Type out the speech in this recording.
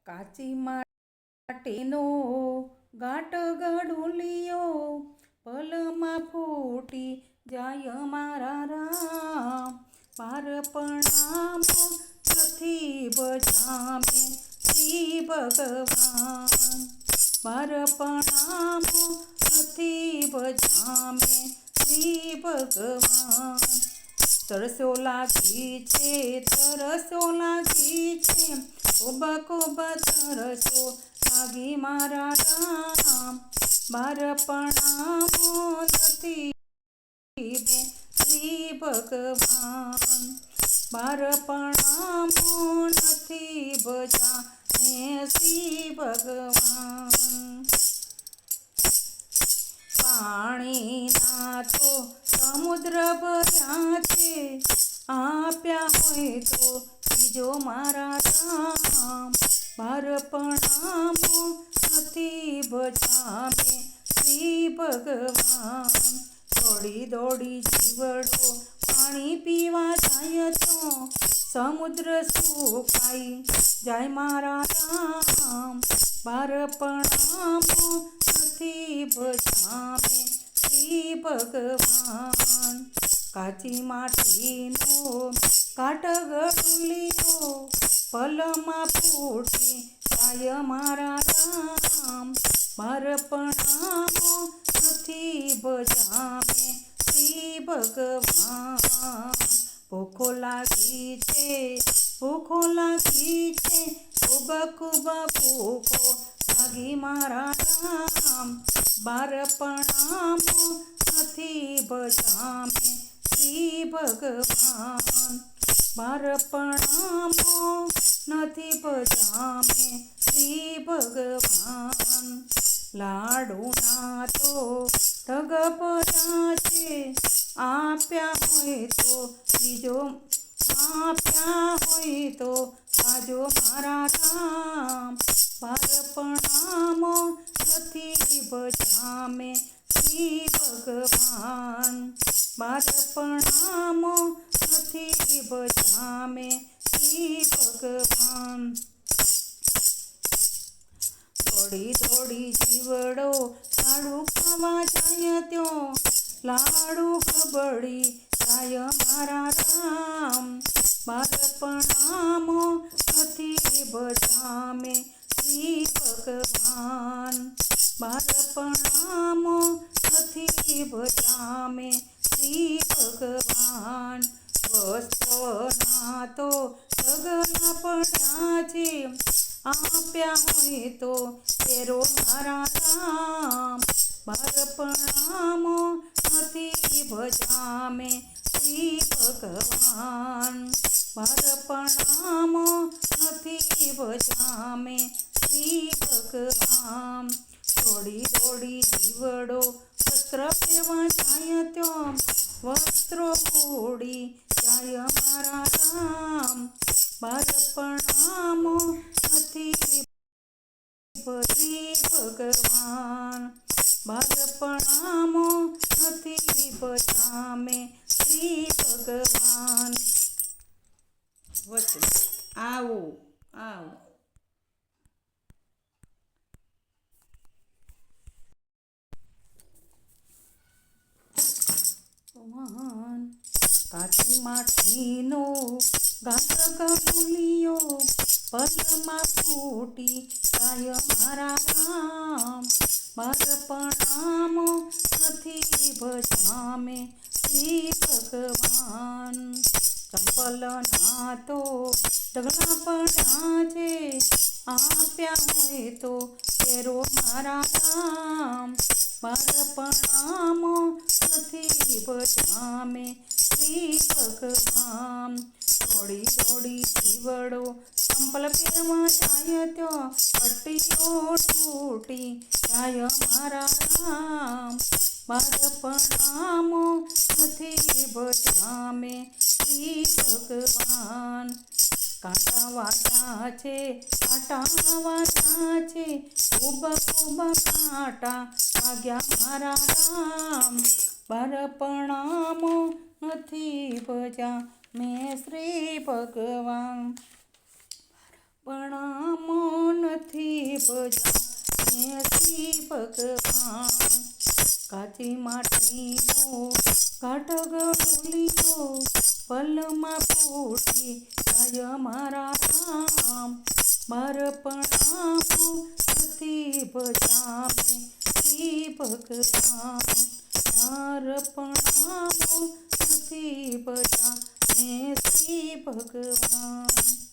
કાચી માટીનો ઘાટ ગડુલિયો પલમાં ફૂટી જાય મારા રામ. માર પ્રણામો નથી બજામે શ્રી ભગવાન. માર પ્રણામો નથી બજામે શ્રી ભગવાન. તરસો લાગી છે, તરસો લાગી છે, કોબા કોબા તરસો લાગી મારા રામ. માર પ્રણામો નથી શ્રી ભગવાન. માર પ્રણામો નથી બજા શ્રી ભગવાન. પાણીના તો સમુદ્ર ભર્યા છે, આપ્યા હોય તો બીજો મારા રામ. માર પ્રણામો નથી બજામે શ્રી ભગવાન. દોડી દોડી જીવડો પાણી પીવા જાય તો સમુદ્ર સુકાઈ જાય મારા રામ. માર પ્રણામો નથી બજામે શ્રી ભગવાન. કાચી માટીનો ઘાટ ગડુલિયો પલમાં ફૂટી જાય મારા રામ. માર પ્રણામો નથી બજામે શ્રી ભગવાન. ભૂખો લાગી છે, ભૂખો લાગી છે, ખૂબ ખૂબ ભૂખો લાગી મારા રામ. માર પ્રણામો નથી બજામે શ્રી ભગવાન. માર પ્રણામો નથી બજામે શ્રી ભગવાન. લાડુના તો ઢગ ભર્યા છે, આપ્યા હોય તો બીજો, આપ્યા હોય તો બાજો મારા રામ. માર પ્રણામો નથી બજામે શ્રી ભગવાન. માર પ્રણામો નથી બજામે શ્રી ભગવાન. દોડી દોડી જીવડો લાડુ ખાવા જાય ત્યો લાડુ ગબડી જાય મારા રામ. માર પ્રણામો નથી બજામે શ્રી ભગવાન. માર પ્રણામો નથી બજામે શ્રી ભગવાન. વસ્ત્રના તો ઢગલા પડ્યા છે, આપ્યા હોય તો તેરો મારા રામ. માર પ્રણામો નથી બજામે શ્રી ભગવાન. માર પ્રણામો નથી બજામે શ્રી ભગવાન. દોડી દોડી જીવડો વસ્ત્ર પહેરવા જાય ત્યો વસ્ત્રો ઉડી જાય મારા રામ. માર પ્રણામો નથી શ્રી ભગવાન. માર પ્રણામો નથી બજામે શ્રી ભગવાન. વચન આવો આવો. કાચી માટીનો ઘાટ ગડુલિયો પલમાં ફૂટી જાય મારા રામ. માર પ્રણામો નથી બજામે શ્રી ભગવાન. ચંપલના તો ઢગલા પડ્યા છે, આપ્યા હોય તો તેરો મારા રામ. માર પ્રણામો નથી બજામે શ્રી ભગવાન. દોડી દોડી જીવડો ચંપલ પહેરવા જાય ત્યો પટ્ટીઓ તૂટી જાય મારા રામ. માર પ્રણામો નથી બજામે શ્રી ભગવાન. કાંટા વાગ્યા છે, કાંટા વાગ્યા છે, ખૂબ ખૂબ કાંટા વાગ્યા મારા રામ. માર પ્રણામો નથી બજામે શ્રી ભગવાન. પ્રણામો ભજામે શ્રી ભગવાન કાચી માટીનો ઘાટ ગળુલિયો પલમાં ફૂટી જાય મારા રામ મારા પ્રણામો નથી ભજામે શ્રી ભગવાન મારા પ્રણામો નથી ભજામે શ્રી ભગવાન